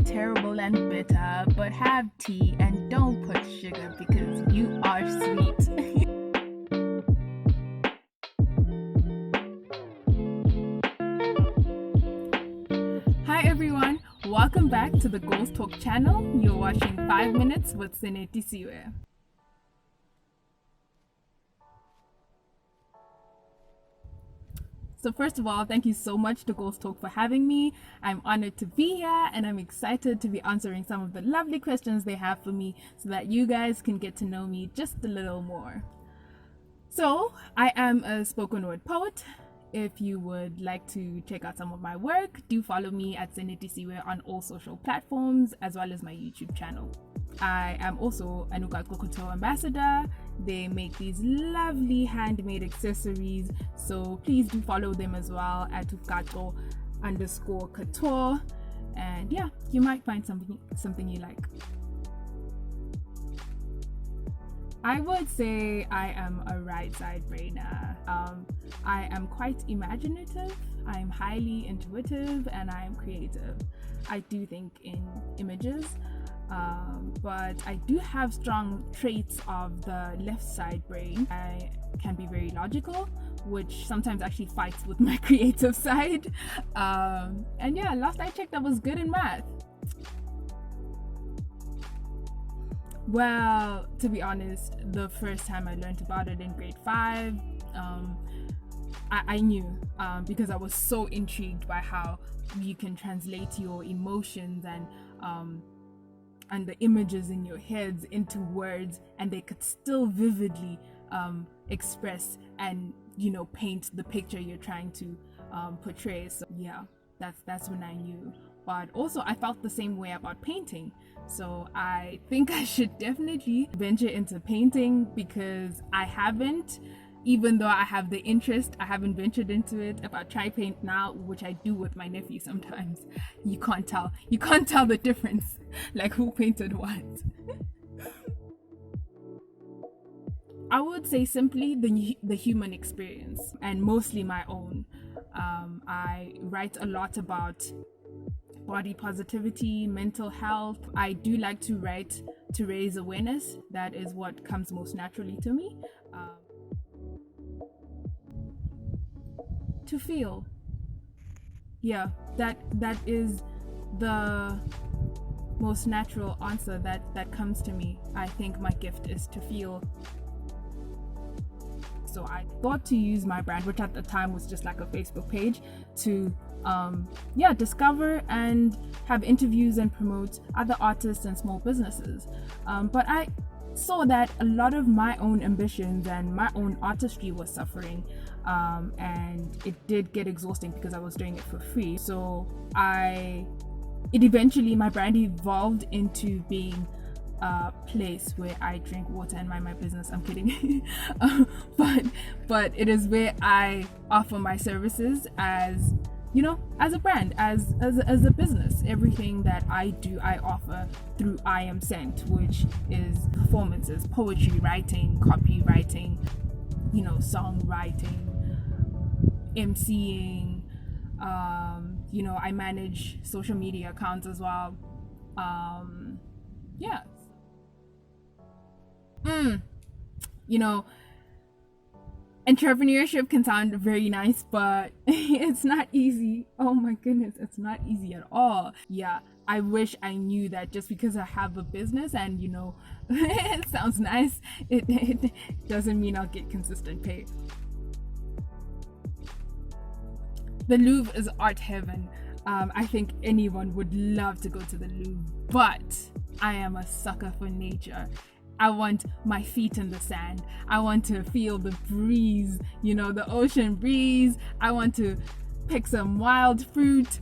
terrible and bitter, but have tea and don't put sugar because you are sweet. Hi everyone, welcome back to the Goals Talk channel. You're watching 5 Minutes with Senetisiwe. So first of all, thank you so much to Goals Talk for having me. I'm honored to be here and I'm excited to be answering some of the lovely questions they have for me so that you guys can get to know me just a little more. So I am a spoken word poet. If you would like to check out some of my work, do follow me at Senetisiwe on all social platforms as well as my YouTube channel. I am also an Ugakokoto ambassador. They make these lovely handmade accessories, so please do follow them as well at ugato_couture, and yeah, you might find something you like. I would say I am a right side brainer. I am quite imaginative, I'm highly intuitive, and I am creative. I do think in images. But I do have strong traits of the left side brain. I can be very logical, which sometimes actually fights with my creative side. And yeah, last I checked, I was good in math. Well, to be honest, the first time I learned about it in grade 5, I knew because I was so intrigued by how you can translate your emotions and the images in your heads into words, and they could still vividly express and paint the picture you're trying to portray. So yeah, that's when I knew. But also I felt the same way about painting, so I think I should definitely venture into painting because I haven't. Even though I have the interest, I haven't ventured into it. If I try paint now, which I do with my nephew sometimes, you can't tell the difference, like who painted what. I would say simply the human experience, and mostly my own. I write a lot about body positivity, mental health. I do like to write to raise awareness. That is what comes most naturally to me. To feel, yeah, that is the most natural answer that comes to me. I think my gift is to feel. So I thought to use my brand, which at the time was just like a Facebook page, to discover and have interviews and promote other artists and small businesses. But I saw that a lot of my own ambitions and my own artistry was suffering, and it did get exhausting because I was doing it for free. So my brand evolved into being a place where I drink water and mind my business. I'm kidding. but it is where I offer my services as a brand, as a business. Everything that I do, I offer through I Am Sent, which is performances, poetry writing, copywriting, songwriting, MCing. I manage social media accounts as well. Entrepreneurship can sound very nice, but it's not easy. Oh my goodness, it's not easy at all. Yeah, I wish I knew that just because I have a business and it sounds nice, it doesn't mean I'll get consistent pay. The Louvre is art heaven. I think anyone would love to go to the Louvre, but I am a sucker for nature. I want my feet in the sand. I want to feel the breeze, the ocean breeze. I want to pick some wild fruit.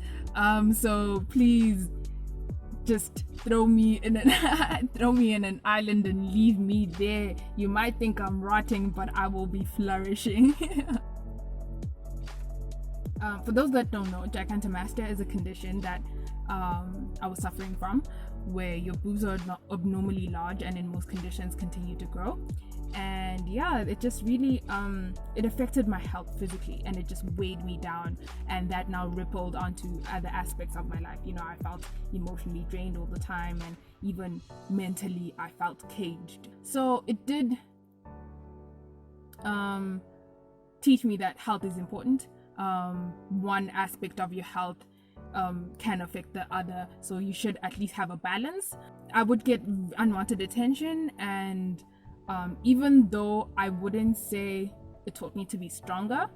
So please just throw me in an island and leave me there. You might think I'm rotting, but I will be flourishing. For those that don't know, gigantomastia is a condition that I was suffering from, where your boobs are abnormally large and in most conditions continue to grow. And yeah, it just really it affected my health physically, and it just weighed me down, and that now rippled onto other aspects of my life. You know, I felt emotionally drained all the time, and even mentally I felt caged. So it did teach me that health is important. One aspect of your health can affect the other, so you should at least have a balance. I would get unwanted attention, and even though I wouldn't say it taught me to be stronger,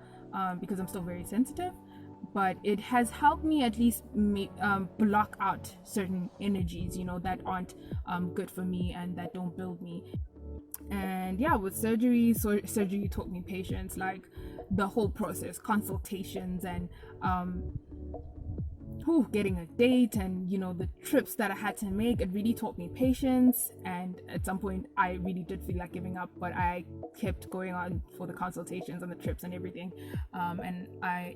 because I'm still very sensitive, but it has helped me at least block out certain energies, you know, that aren't good for me and that don't build me. And yeah, with surgery taught me patience, like the whole process, consultations, and getting a date, and you know, the trips that I had to make. It really taught me patience, and at some point I really did feel like giving up, but I kept going on for the consultations and the trips and everything. And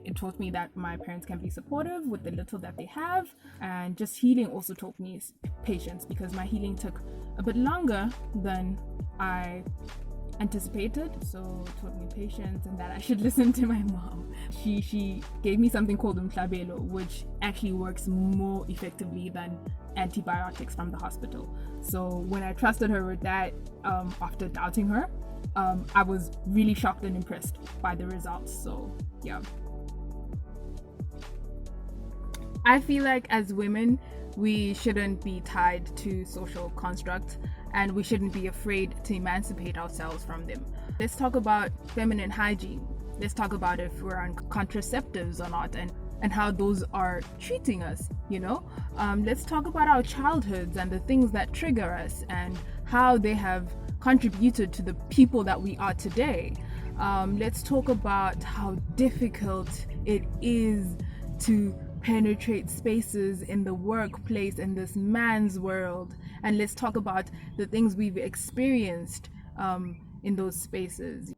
it taught me that my parents can be supportive with the little that they have. And just healing also taught me patience, because my healing took a bit longer than I anticipated. So it taught me patience, and that I should listen to my mom. She gave me something called umhlabelo, which actually works more effectively than antibiotics from the hospital. So when I trusted her with that, after doubting her, I was really shocked and impressed by the results. So yeah, I feel like as women, we shouldn't be tied to social constructs, and we shouldn't be afraid to emancipate ourselves from them. Let's talk about feminine hygiene. Let's talk about if we're on contraceptives or not, and how those are treating us, you know? Let's talk about our childhoods and the things that trigger us, and how they have contributed to the people that we are today. Let's talk about how difficult it is to penetrate spaces in the workplace, in this man's world, and let's talk about the things we've experienced in those spaces.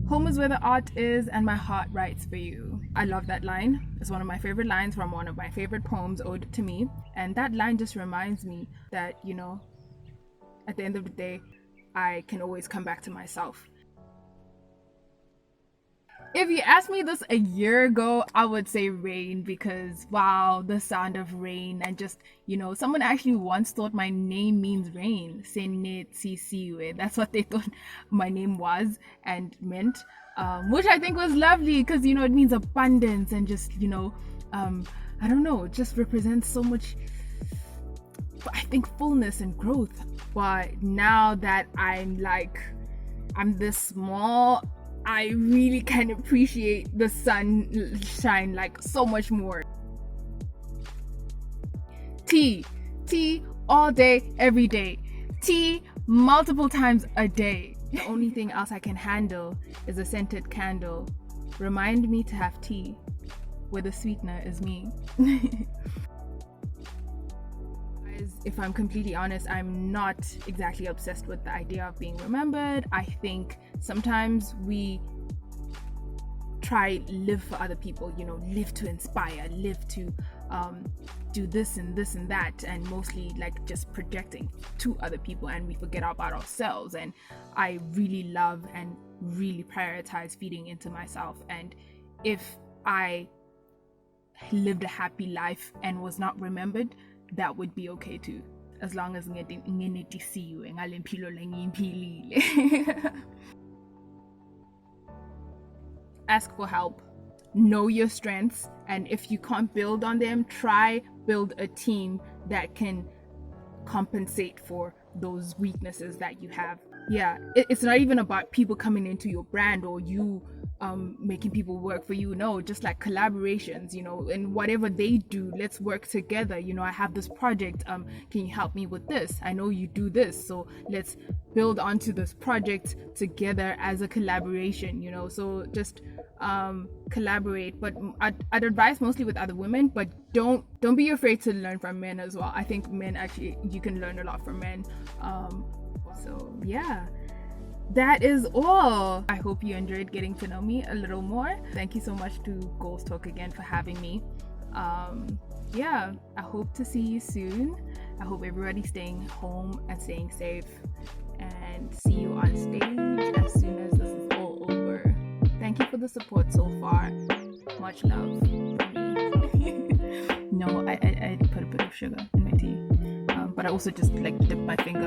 Home is where the art is, and my heart writes for you. I love that line. It's one of my favorite lines from one of my favorite poems, Ode to Me. And that line just reminds me that, you know, at the end of the day, I can always come back to myself. If you asked me this a year ago, I would say rain, because wow, the sound of rain. And just, you know, someone actually once thought my name means rain. Senetisiwe. That's what they thought my name was and meant, which I think was lovely, because, you know, it means abundance, and just, you know, I don't know, it just represents so much, I think, fullness and growth. But now that I'm this small, I really can appreciate the sunshine like so much more. Tea all day, every day. Tea multiple times a day. The only thing else I can handle is a scented candle. Remind me to have tea, where the sweetener is me. If I'm completely honest, I'm not exactly obsessed with the idea of being remembered. I think sometimes we try live for other people, you know, live to inspire, live to do this and this and that, and mostly like just projecting to other people, and we forget about ourselves. And I really love and really prioritize feeding into myself. And if I lived a happy life and was not remembered, that would be okay too, as long as nginetisiwe ngale mpilo lengiyiphilile. Ask for help. Know your strengths, and if you can't build on them, try build a team that can compensate for those weaknesses that you have. Yeah, it's not even about people coming into your brand or you making people work for you. No, just like collaborations, you know, and whatever they do, let's work together. You know, I have this project, can you help me with this? I know you do this, so let's build onto this project together as a collaboration, you know. So just collaborate. But I'd advise mostly with other women, but don't be afraid to learn from men as well. I think men, actually, you can learn a lot from men. So yeah, that is all. I hope you enjoyed getting to know me a little more. Thank you so much to Goals Talk again for having me. Yeah, I hope to see you soon. I hope everybody's staying home and staying safe, and see you on stage as soon as this is all over. Thank you for the support so far. Much love from me. No, I put a bit of sugar in my tea, but I also just like dipped my finger